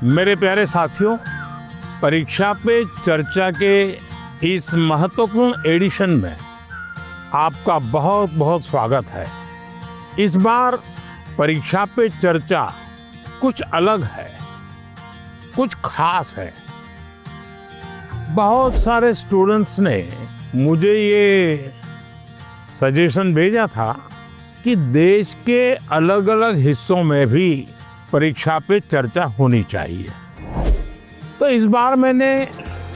मेरे प्यारे साथियों, परीक्षा पे चर्चा के इस महत्वपूर्ण एडिशन में आपका बहुत बहुत स्वागत है। इस बार परीक्षा पे चर्चा कुछ अलग है, कुछ खास है। बहुत सारे स्टूडेंट्स ने मुझे ये सजेशन भेजा था कि देश के अलग अलग हिस्सों में भी परीक्षा पे चर्चा होनी चाहिए। तो इस बार मैंने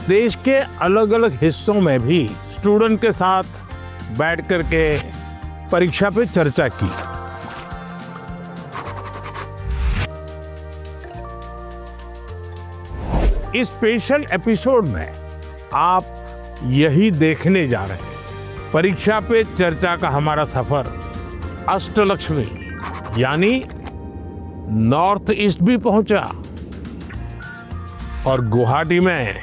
देश के अलग अलग हिस्सों में भी स्टूडेंट के साथ बैठ करके परीक्षा पे चर्चा की। इस स्पेशल एपिसोड में आप यही देखने जा रहे हैं। परीक्षा पे चर्चा का हमारा सफर अष्टलक्ष्मी यानी नॉर्थ ईस्ट भी पहुंचा और गुवाहाटी में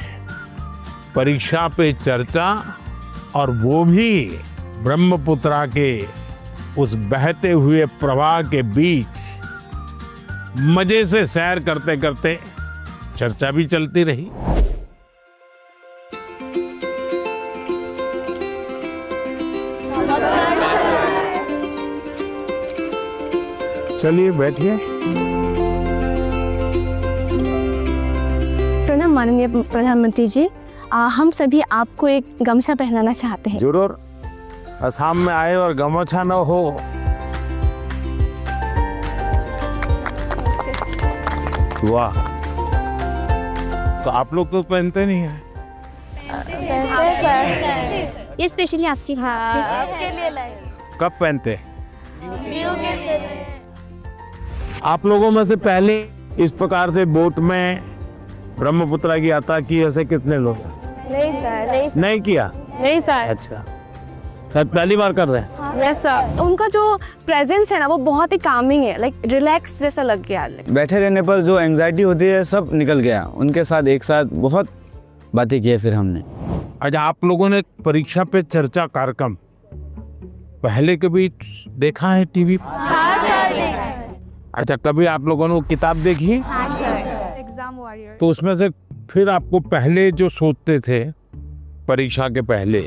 परीक्षा पे चर्चा, और वो भी ब्रह्मपुत्रा के उस बहते हुए प्रवाह के बीच मजे से सैर करते करते चर्चा भी चलती रही। चलिए बैठिए। प्रणाम माननीय प्रधानमंत्री जी, हम सभी आपको एक गमछा पहनाना चाहते हैं। जरूर। असम में आए और गमछा न हो। वाह, तो आप लोग तो पहनते नहीं हैं। ये स्पेशली आपके लिए लाए। कब पहनते? आप लोगों में से पहले इस प्रकार से बोट में ब्रह्मपुत्रा की यात्रा की ऐसे कितने लोग? नहीं सर, नहीं किया? नहीं सर। अच्छा, सर पहली बार कर रहे हैं? Yes sir. उनका जो प्रेजेंस है ना, वो बहुत ही कामिंग है, लाइक रिलैक्स जैसा लग गया। बैठे रहने पर जो एंजाइटी होती है सब निकल गया। उनके साथ एक साथ बहुत बातें की फिर हमने। अच्छा, आप लोगों ने परीक्षा पे चर्चा कार्यक्रम पहले कभी देखा है टीवी पर? हाँ सर। अच्छा, कभी आप लोगों ने वो किताब देखी? Exam warrior. तो उसमें से फिर आपको पहले जो सोचते थे परीक्षा के पहले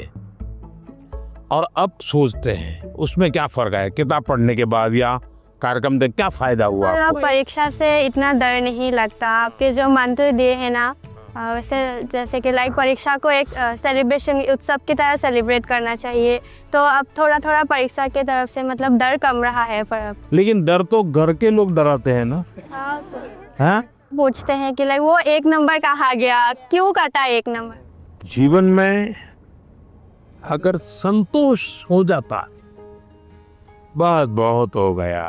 और अब सोचते हैं, उसमें क्या फर्क है? किताब पढ़ने के बाद या कार्यक्रम देख क्या फायदा हुआ आपको? परीक्षा से इतना डर नहीं लगता। आपके जो मंत्र दिए हैं ना, वैसे जैसे कि लाइक परीक्षा को एक सेलिब्रेशन उत्सव की तरह सेलिब्रेट करना चाहिए। तो अब थोड़ा थोड़ा परीक्षा की तरफ से मतलब डर कम रहा है। पर लेकिन डर तो घर के लोग डराते हैं ना। हाँ सर। हैं? पूछते हैं कि लाइक वो एक नंबर कहाँ गया, क्यों काटा एक नंबर। जीवन में अगर संतोष हो जाता बस बहुत हो गया,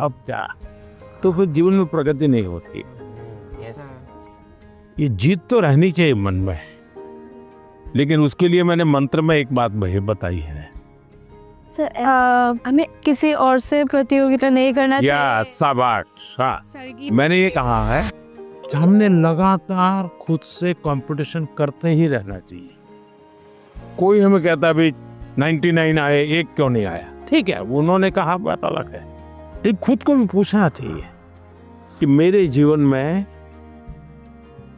अब क्या, तो फिर जीवन में प्रगति नहीं होती। ये जीत तो रहनी चाहिए मन में, लेकिन उसके लिए मैंने मंत्र में एक बात बताई है। सर हमें किसी और से प्रतियोगिता नहीं करना चाहिए। शाबाश। मैंने ये कहा है कि हमने लगातार खुद से कंपटीशन करते ही रहना चाहिए। कोई हमें कहता भी 99 आए, एक क्यों नहीं आया? ठीक है, उन्होंने कहा, बात अलग है। लेकिन खुद को भी पूछना चाहिए कि मेरे जीवन में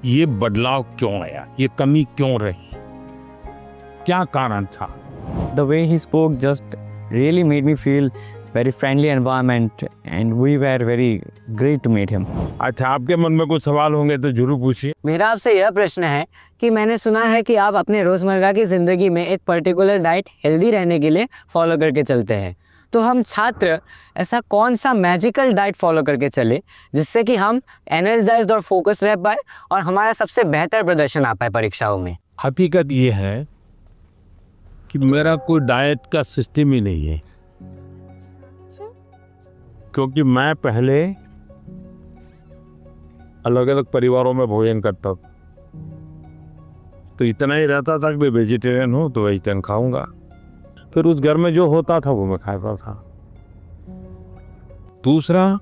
ये बदलाव क्यों आया, ये कमी क्यों रही, क्या कारण था? The way he spoke just really made me feel very friendly environment and we were very great to meet him. अच्छा, आपके मन में कुछ सवाल होंगे तो जरूर पूछिए। मेरा आपसे यह प्रश्न है कि मैंने सुना है कि आप अपने रोज़मर्रा की ज़िंदगी में एक पर्टिकुलर डाइट हेल्दी रहने के लिए फॉलो करके चलते हैं। तो हम छात्र ऐसा कौन सा मैजिकल डाइट फॉलो करके चले जिससे कि हम एनर्जाइज्ड और फोकस रह पाए और हमारा सबसे बेहतर प्रदर्शन आ पाए परीक्षाओं में? हकीकत ये है कि मेरा कोई डाइट का सिस्टम ही नहीं है, क्योंकि मैं पहले अलग अलग परिवारों में भोजन करता था, तो इतना ही रहता था कि मैं वेजिटेरियन हूँ तो वेजिटेरियन खाऊंगा। फिर उस घर में जो होता था वो मैं खाता था। दूसरा,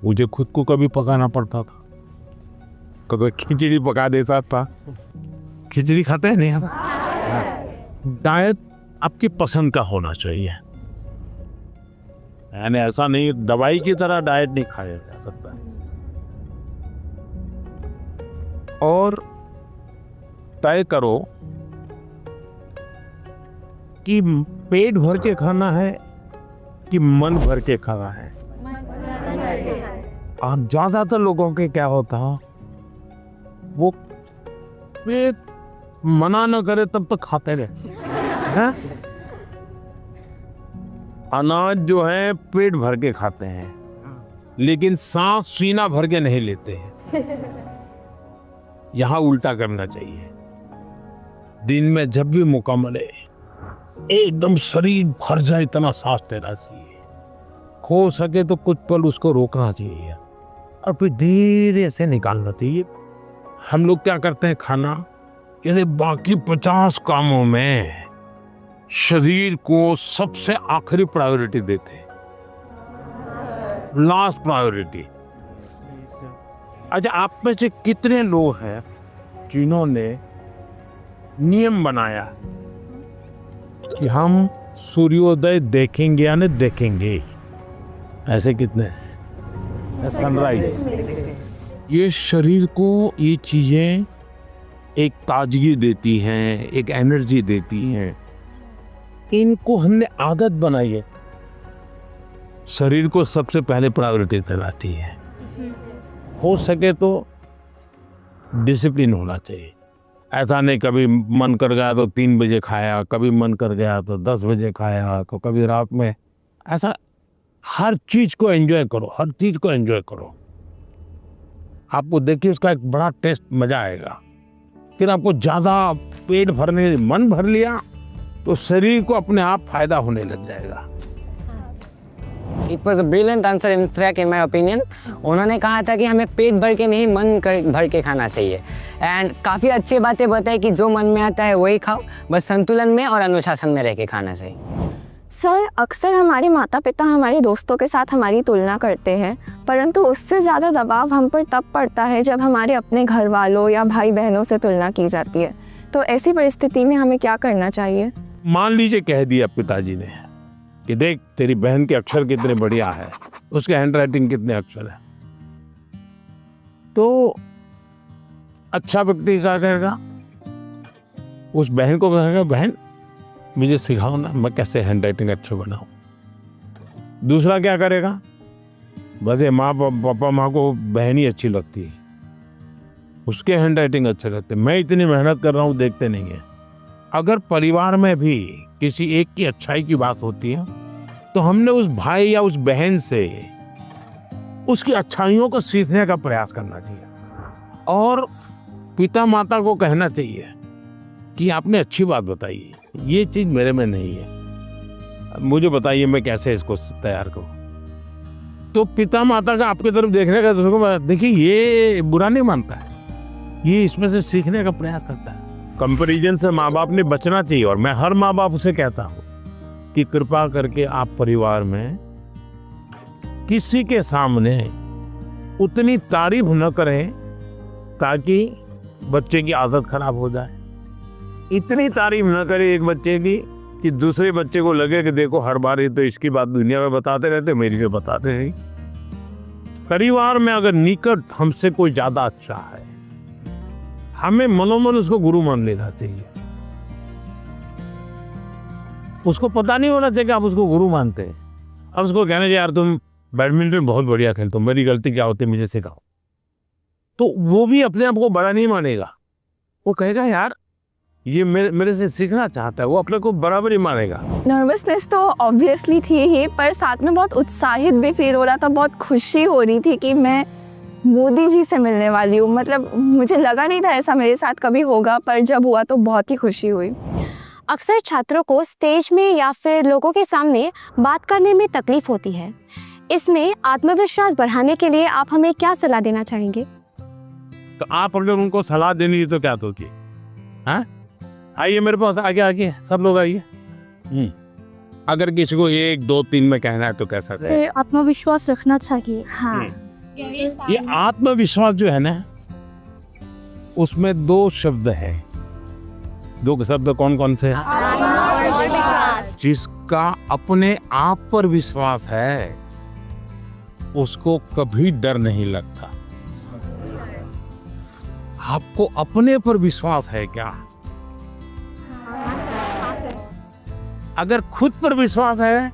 मुझे खुद को कभी पकाना पड़ता था, कभी खिचड़ी पका देता था। खिचड़ी खाते हैं नहीं हम। डाइट आपकी पसंद का होना चाहिए, यानी ऐसा नहीं दवाई की तरह डाइट नहीं खाया जा सकता। और तय करो कि पेट भर के खाना है कि मन भर के खाना है। और ज्यादातर लोगों के क्या होता, वो पेट मना न करे तब तक खाते रहे हैं? अनाज जो है पेट भर के खाते हैं, लेकिन सांस सीना भर के नहीं लेते हैं। यहां उल्टा करना चाहिए। दिन में जब भी मौका मिले एकदम शरीर भर जाए इतना सांस लेना चाहिए। हो सके तो कुछ पल उसको रोकना चाहिए और फिर धीरे से निकालना चाहिए। हम लोग क्या करते हैं, खाना यानी बाकी 50 कामों में शरीर को सबसे आखिरी प्रायोरिटी देते हैं, लास्ट प्रायोरिटी। अच्छा, आप में से कितने लोग हैं जिन्होंने नियम बनाया कि हम सूर्योदय देखेंगे या नहीं देखेंगे? ऐसे कितने? सनराइज, ये शरीर को ये चीजें एक ताजगी देती हैं, एक एनर्जी देती हैं। इनको हमने आदत बनाई है। शरीर को सबसे पहले प्रायोरिटी दिलाती है। हो सके तो डिसिप्लिन होना चाहिए। ऐसा नहीं कभी मन कर गया तो 3 बजे खाया, कभी मन कर गया तो 10 बजे खाया, तो कभी रात में। ऐसा हर चीज को एंजॉय करो, हर चीज को एंजॉय करो। आपको देखिए उसका एक बड़ा टेस्ट, मजा आएगा। फिर आपको ज्यादा पेट भरने, मन भर लिया तो शरीर को अपने आप फायदा होने लग जाएगा। It was a brilliant answer in fact in my opinion. उन्होंने कहा था कि हमें पेट भर के नहीं मन भर के खाना चाहिए। एंड काफ़ी अच्छी बातें बताई कि जो मन में आता है वही खाओ, बस संतुलन में और अनुशासन में रह के खाना चाहिए। सर, अक्सर हमारे माता पिता हमारे दोस्तों के साथ हमारी तुलना करते हैं, परंतु उससे ज़्यादा दबाव हम पर तब पड़ता है जब हमारे अपने घर वालों या भाई बहनों से तुलना की जाती है। तो ऐसी परिस्थिति में हमें क्या करना चाहिए? मान लीजिए कह दिया पिताजी ने कि देख तेरी बहन के अक्षर कितने बढ़िया है, उसके हैंडराइटिंग कितने अक्षर है, तो अच्छा व्यक्ति क्या कहेगा? उस बहन को कहेगा बहन मुझे सिखाओ ना, मैं कैसे हैंडराइटिंग अच्छा बनाऊं। दूसरा क्या करेगा? बस ये माँ पापा माँ को बहन ही अच्छी लगती है, उसके हैंडराइटिंग अच्छे लगते, मैं इतनी मेहनत कर रहा हूँ देखते नहीं है। अगर परिवार में भी किसी एक की अच्छाई की बात होती है तो हमने उस भाई या उस बहन से उसकी अच्छाइयों को सीखने का प्रयास करना चाहिए और पिता माता को कहना चाहिए कि आपने अच्छी बात बताई है, ये चीज मेरे में नहीं है, मुझे बताइए मैं कैसे इसको तैयार करूं। तो पिता माता का आपकी तरफ देखने का दूसरों, देखिए ये बुरा नहीं मानता है, ये इसमें से सीखने का प्रयास करता है। कंपैरिजन से माँ बाप ने बचना चाहिए और मैं हर माँ बाप से कहता हूँ कि कृपा करके आप परिवार में किसी के सामने उतनी तारीफ न करें ताकि बच्चे की आदत खराब हो जाए। इतनी तारीफ न करें एक बच्चे की कि दूसरे बच्चे को लगे कि देखो हर बार ये तो इसकी बात दुनिया में बताते रहते, मेरी में बताते नहीं। परिवार में अगर निकट हमसे कोई ज्यादा अच्छा है, हमें मनोमन उसको गुरु मान लेना चाहिए। उसको पता नहीं होना चाहिए कि आप उसको गुरु मानते हैं। अब उसको कहना चाहिए यार तुम बैडमिंटन बहुत बढ़िया खेलते हो, मेरी गलती क्या होती है मुझे सिखाओ, तो वो भी अपने आप को बड़ा नहीं मानेगा। वो कहेगा यार ये मेरे से सीखना चाहता है, वो अपने को बराबर ही मानेगा। नर्वसनेस तो ऑब्वियसली थी ही, पर साथ में बहुत उत्साहित भी फील हो रहा था, बहुत खुशी हो रही थी कि मैं मोदी जी से मिलने वाली हूँ। मतलब मुझे लगा नहीं था ऐसा मेरे साथ कभी होगा, पर जब हुआ तो बहुत ही खुशी हुई। अक्सर छात्रों को स्टेज में या फिर लोगों के सामने बात करने में तकलीफ होती है। इसमें आत्मविश्वास बढ़ाने के लिए आप हमें क्या सलाह देना चाहेंगे? तो आप अगर उनको सलाह देनी है तो क्या दोगे? हाँ, आइए मेरे पास, आगे आगे सब लोग आइए। अगर किसी को 1 2 3 में कहना है तो कैसा? सर, आत्मविश्वास रखना चाहिए। हाँ, ये आत्मविश्वास जो है ना, उसमें 2 शब्द है। 2 शब्द कौन कौन से? जिसका अपने आप पर विश्वास है उसको कभी डर नहीं लगता। आपको अपने पर विश्वास है क्या? अगर खुद पर विश्वास है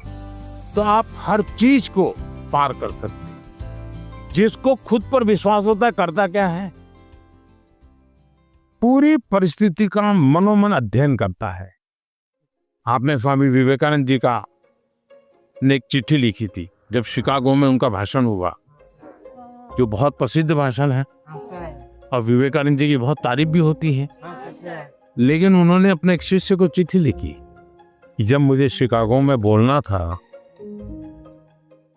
तो आप हर चीज को पार कर सकते हैं। जिसको खुद पर विश्वास होता है करता क्या है? पूरी परिस्थिति का मनोमन अध्ययन करता है। आपने स्वामी विवेकानंद जी का ने एक चिट्ठी लिखी थी जब शिकागो में उनका भाषण हुआ, जो बहुत प्रसिद्ध भाषण है और विवेकानंद जी की बहुत तारीफ भी होती है। लेकिन उन्होंने अपने एक शिष्य को चिट्ठी लिखी कि जब मुझे शिकागो में बोलना था,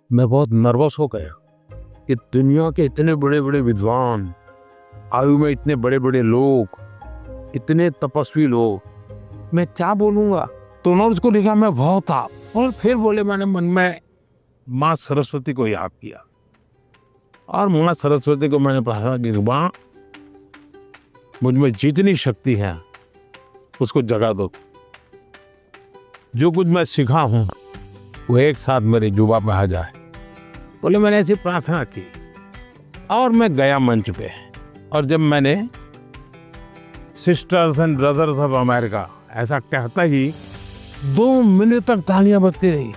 मैं बहुत नर्वस हो गया कि दुनिया के इतने बड़े बड़े विद्वान, आयु में इतने बड़े बड़े लोग, इतने तपस्वी लोग, मैं क्या बोलूंगा। तो उन्होंने उसको लिखा मैं बहुत था। और फिर बोले, मैंने मन में माँ सरस्वती को याद किया और माँ सरस्वती को मैंने कहा कि माँ, मुझ में जितनी शक्ति है उसको जगा दो। जो कुछ मैं सीखा हूं वो एक साथ मेरे जुबा पे आ जाए। बोले मैंने ऐसी प्रार्थना की और मैं गया मंच पे। और जब मैंने sisters and brothers of America ऐसा कहता ही 2 मिनट तक तालियां बजती रही।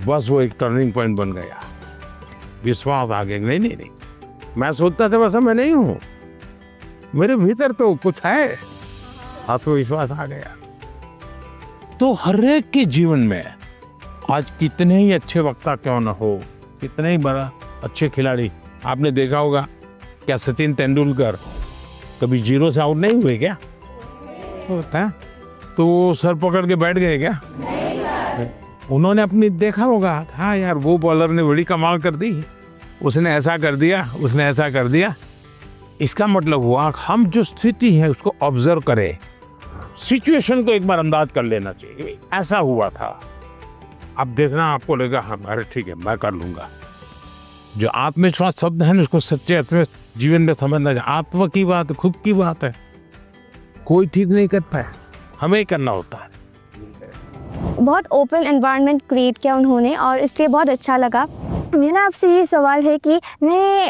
बस वो एक टर्निंग पॉइंट बन गया। विश्वास आ गया। नहीं नहीं नहीं, मैं सोचता था वैसा मैं नहीं हूं, मेरे भीतर तो कुछ है। आत्मविश्वास आ गया। तो हर एक के जीवन में आज कितने ही अच्छे वक्ता क्यों न हो, कितने ही बड़ा अच्छे खिलाड़ी, आपने देखा होगा क्या सचिन तेंदुलकर कभी 0 से आउट नहीं हुए क्या? होता है तो वो सर पकड़ के बैठ गए क्या? उन्होंने अपनी देखा होगा, हाँ यार वो बॉलर ने बड़ी कमाल कर दी, उसने ऐसा कर दिया, उसने ऐसा कर दिया। इसका मतलब हुआ हम जो स्थिति है उसको ऑब्जर्व करें, सिचुएशन को एक बार अंदाज कर लेना चाहिए। ऐसा हुआ था, अब देखना आपको लगेगा हाँ अरे ठीक है मैं कर लूंगा। जो आत्मविश्वास शब्द है ना, उसको सच्चे अर्थ में जीवन में समझना चाहिए। आत्मा की बात, खुद की बात है, कोई ठीक नहीं करता है, हमें ही करना होता है। बहुत ओपन एनवायरनमेंट क्रिएट किया उन्होंने और इसलिए बहुत अच्छा लगा। मेरा आपसे ये सवाल है कि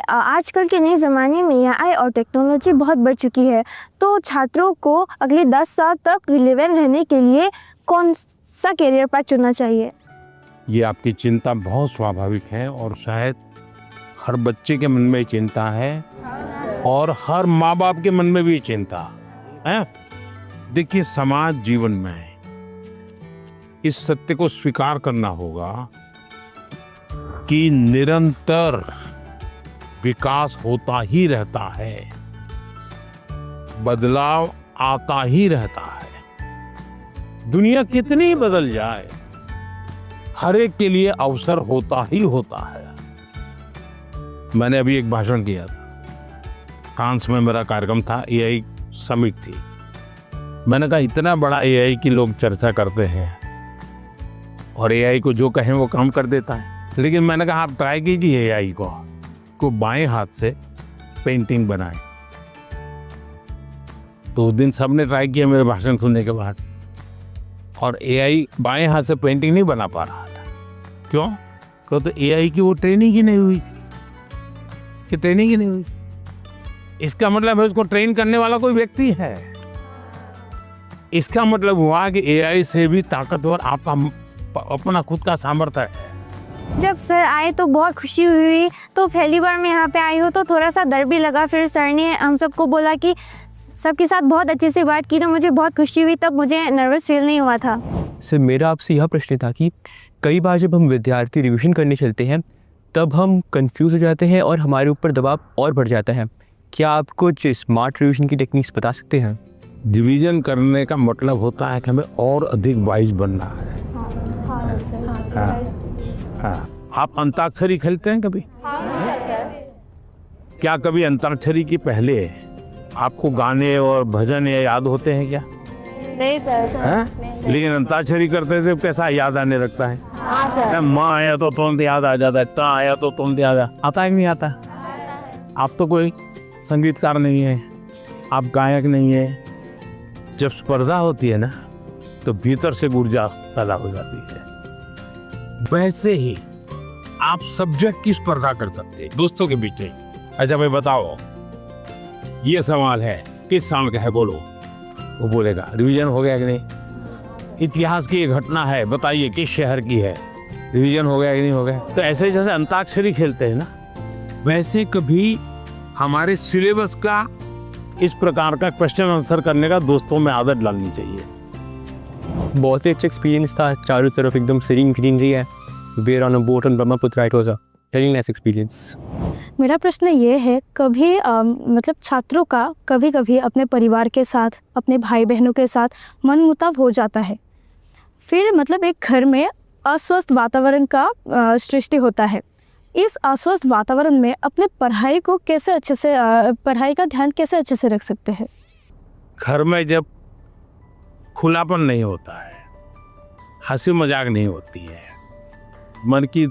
आजकल के नए ज़माने में AI और टेक्नोलॉजी बहुत बढ़ चुकी है, तो छात्रों को अगले 10 साल तक रिलेवेंट रहने के लिए कौन सा करियर पाथ चुनना चाहिए? ये आपकी चिंता बहुत स्वाभाविक है और शायद हर बच्चे के मन में चिंता है और हर माँ बाप के मन में भी चिंता है। देखिए, समाज जीवन में इस सत्य को स्वीकार करना होगा कि निरंतर विकास होता ही रहता है, बदलाव आता ही रहता है। दुनिया कितनी बदल जाए, हर एक के लिए अवसर होता ही होता है। मैंने अभी एक भाषण किया था, फ्रांस में मेरा कार्यक्रम था, AI समिट थी। मैंने कहा इतना बड़ा AI की लोग चर्चा करते हैं और AI को जो कहें वो काम कर देता है, लेकिन मैंने कहा आप ट्राई कीजिए AI को बाएं हाथ से पेंटिंग बनाएं। तो उस दिन सबने ट्राई किया मेरे भाषण सुनने के बाद, और AI बाएं हाथ से पेंटिंग नहीं बना पा रहा था। क्यों? क्यों? तो AI की वो ट्रेनिंग ही नहीं हुई थी, कि ट्रेनिंग ही नहीं हुई। इसका मतलब है उसको ट्रेन करने वाला कोई व्यक्ति है। इसका मतलब हुआ कि AI से भी ताकतवर आपका अपना खुद का सामर्थ्य है। जब सर आए तो बहुत खुशी हुई, तो पहली बार मैं यहाँ पे आई हूँ तो थोड़ा सा डर भी लगा। फिर सर ने हम सबको बोला कि सबके साथ बहुत अच्छे से बात की, तो मुझे बहुत खुशी हुई, तब मुझे नर्वस फील नहीं हुआ था। सर मेरा आपसे यह प्रश्न था कि कई बार जब हम विद्यार्थी रिवीजन करने चलते हैं तब हम कंफ्यूज हो जाते हैं और हमारे ऊपर दबाव और बढ़ जाता है। क्या आप कुछ स्मार्ट रिवीजन की टेक्निक्स बता सकते हैं? रिवीजन करने का मतलब होता है कि हमें और अधिक वाइज बनना है। हाँ। आप अंताक्षरी खेलते हैं कभी? क्या कभी अंताक्षरी की पहले आपको गाने और भजन याद होते हैं क्या? नहीं सर। लेकिन अंताक्षरी करते थे कैसा याद आने लगता है? माँ आया तो तुरंत याद आ जाता है, ता आया तो तुरंत याद आता है कि नहीं आता? आप तो कोई संगीतकार नहीं है, आप गायक नहीं है। जब स्पर्धा होती है ना तो भीतर से ऊर्जा पैदा हो जाती है। वैसे ही आप सब्जेक्ट की स्पर्धा कर सकते हैं दोस्तों के बीच में। अच्छा भाई बताओ, ये सवाल है, किस साल का है बोलो। वो बोलेगा रिवीजन हो गया कि नहीं। इतिहास की एक घटना है, बताइए किस शहर की है, रिवीजन हो गया कि नहीं हो गया। तो ऐसे जैसे अंताक्षरी खेलते हैं ना, वैसे कभी हमारे सिलेबस का इस प्रकार का क्वेश्चन आंसर करने का दोस्तों में आदत डालनी चाहिए। बहुत ही अच्छा एक्सपीरियंस था, चारों तरफ एकदम सीरीन ग्रीनरी है। Were on a boat on Brahmaputra, it was a very nice experience. मेरा प्रश्न ये है, कभी मतलब छात्रों का कभी कभी अपने परिवार के साथ, अपने भाई बहनों के साथ मनमुटाव हो जाता है, फिर मतलब एक घर में अस्वस्थ वातावरण का सृष्टि होता है। इस अस्वस्थ वातावरण में अपने पढ़ाई को कैसे अच्छे से पढ़ाई का ध्यान कैसे अच्छे से रख सकते हैं? घर में जब खुलापन नहीं होता है, हंसी मजाक नहीं होती है, मन की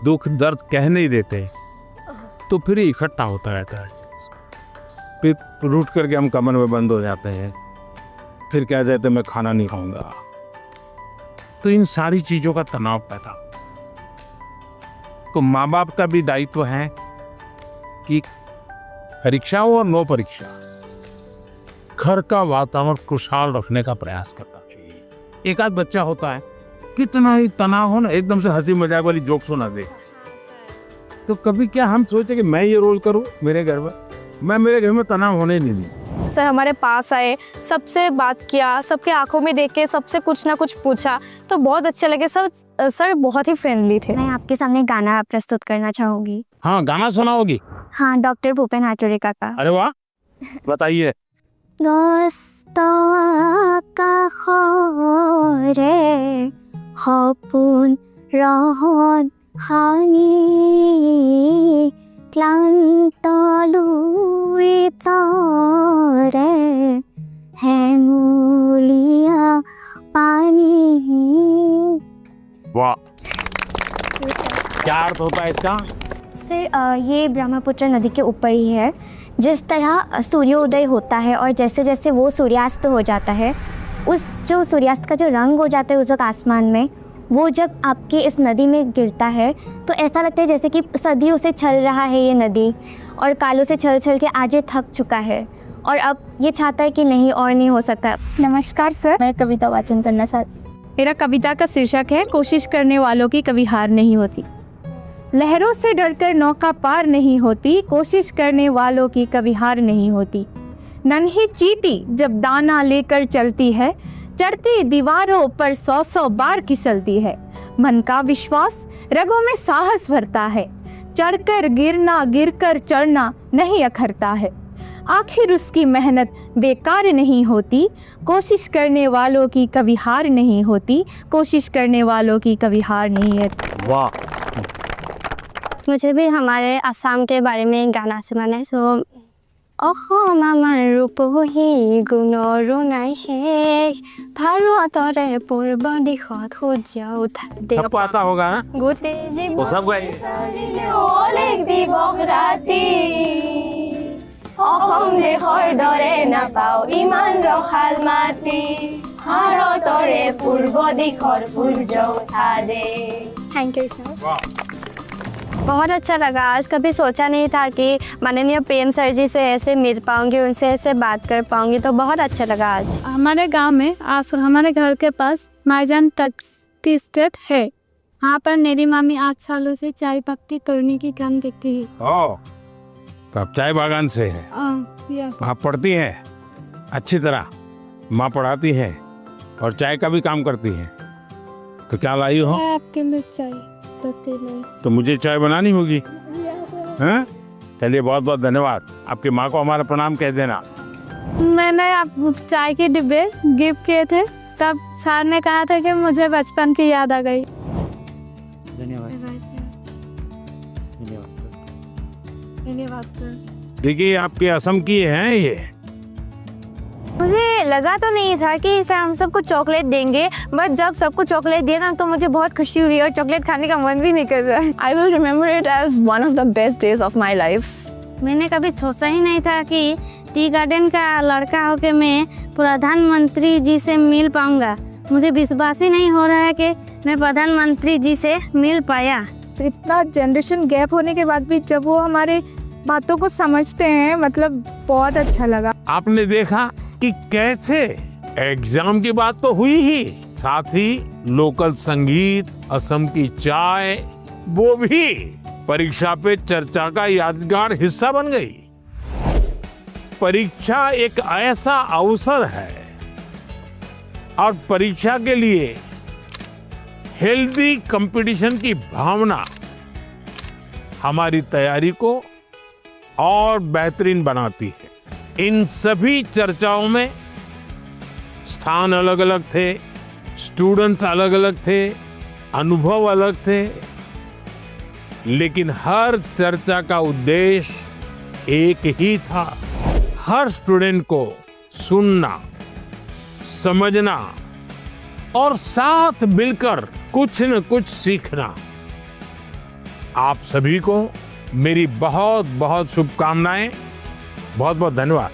दुख दर्द कह नहीं देते, तो फिर इकट्ठा होता रहता है। फिर रूठ करके हम कमर में बंद हो जाते हैं, फिर कह देते मैं खाना नहीं खाऊंगा। तो इन सारी चीज़ों का तनाव पैदा। तो माँ बाप का भी दायित्व है कि परीक्षा हो और नो परीक्षा, घर का वातावरण खुशहाल रखने का प्रयास करना चाहिए। एक आध बच्चा होता है, कितना ही तनाव हो ना, एकदम से हंसी मजाक वाली जोक सुना दे, तो कभी क्या हम सोचे कि मैं ये रोल करूं मेरे घर में, मैं मेरे घर में तनाव होने नहीं दूं। सर हमारे पास आए, सबसे बात किया, सबके आंखों में देख के सबसे कुछ ना कुछ पूछा, तो बहुत अच्छे लगे। सर बहुत ही फ्रेंडली थे। मैं आपके सामने गाना प्रस्तुत करना चाहूँगी। हाँ, गाना सुनाओगी? हाँ, डॉक्टर भूपेन हाजरिका का। अरे वाह, बताइए। সপোন ৰহত ভাঙি ক্লান্ত লুই তৰে হেঙুলীয়া পানী। वाह, क्या अर्थ होता है इसका? सर ये ब्रह्मपुत्र नदी के ऊपर ही है। जिस तरह सूर्योदय होता है और जैसे जैसे वो सूर्यास्त हो जाता है, उस जो सूर्यास्त का जो रंग हो जाता है उस वक्त आसमान में, वो जब आपके इस नदी में गिरता है तो ऐसा लगता है जैसे कि सदियों से छल रहा है ये नदी, और कालों से छल छल के आज ये थक चुका है और अब ये चाहता है कि नहीं और नहीं हो सकता। नमस्कार सर, मैं कविता वाचन करना चाहती। मेरा कविता का शीर्षक है कोशिश करने वालों की कभी हार नहीं होती। लहरों से डरकर नौका पार नहीं होती, कोशिश करने वालों की कभी हार नहीं होती। नन्ही चींटी जब दाना लेकर चलती है, चढ़ती दीवारों पर 100-100 बार फिसलती है। मन का विश्वास रगों में साहस भरता है, चढ़कर गिरना गिरकर चढ़ना नहीं अखरता है। आखिर उसकी मेहनत बेकार नहीं होती, कोशिश करने वालों की कभी हार नहीं होती, कोशिश करने वालों की कभी हार नहीं है। वाह, मुझे भी हमारे असम के बारे में गाना सुनाना है। सो অসম আমাৰ ৰূপহী গুণৰো নাই শেষ, ভাৰতৰে পূৰ্ব দিশত সূৰ্য উঠা দেশ। सबको आता होगा ना? গোটেই वो सब गाइए। অলেখ দিৱস ৰাতি, অসম দেশৰ দৰে নাপাওঁ ইমান ৰসাল মাটি, ভাৰতৰে পূৰ্ব দিশৰ সূৰ্য উঠা দেশ। Thank you sir. बहुत अच्छा लगा। आज कभी सोचा नहीं था कि माननीय प्रेम सर जी से ऐसे मिल पाऊंगी, उनसे ऐसे बात कर पाऊंगी, तो बहुत अच्छा लगा आज। हमारे गांव में आज हमारे घर के पास माइजान टी स्टेट है। वहाँ पर मेरी मामी 8 सालों से चाय पत्ती तोड़ने की काम देखती है। ओह, तो आप चाय बागान से है? यस। आप पढ़ती हैं अच्छी तरह, माँ पढ़ाती है और चाय का भी काम करती है, तो क्या लाई हो? आपके लिए चाय पत्ती लाई। तो मुझे चाय बनानी होगी, हैं? चलिए, बहुत बहुत धन्यवाद। आपकी माँ को हमारा प्रणाम कह देना। मैंने आप चाय के डिब्बे गिफ्ट किए थे, तब सर ने कहा था कि मुझे बचपन की याद आ गई। धन्यवाद सर। देखिए, आपके असम की हैं ये। मुझे लगा तो नहीं था कि सर हम सबको चॉकलेट देंगे, बट जब सबको चॉकलेट दिया ना तो मुझे बहुत खुशी हुई और चॉकलेट खाने का मन भी नहीं कर रहा है। I will remember it as one of the best days of my life. मैंने कभी सोचा ही नहीं था कि टी गार्डन का लड़का होकर मैं प्रधानमंत्री जी से मिल पाऊंगा। मुझे विश्वास ही नहीं हो रहा है कि मैं प्रधानमंत्री जी से मिल पाया। इतना जनरेशन गैप होने के बाद भी जब वो हमारे बातों को समझते हैं, मतलब बहुत अच्छा लगा। आपने देखा कि कैसे एग्जाम की बात तो हुई ही, साथ ही लोकल संगीत, असम की चाय, वो भी परीक्षा पे चर्चा का यादगार हिस्सा बन गई। परीक्षा एक ऐसा अवसर है और परीक्षा के लिए हेल्दी कंपटीशन की भावना हमारी तैयारी को और बेहतरीन बनाती है। इन सभी चर्चाओं में स्थान अलग अलग थे, स्टूडेंट्स अलग अलग थे, अनुभव अलग थे, लेकिन हर चर्चा का उद्देश्य एक ही था, हर स्टूडेंट को सुनना, समझना और साथ मिलकर कुछ न कुछ सीखना। आप सभी को मेरी बहुत बहुत शुभकामनाएं, बहुत बहुत धन्यवाद।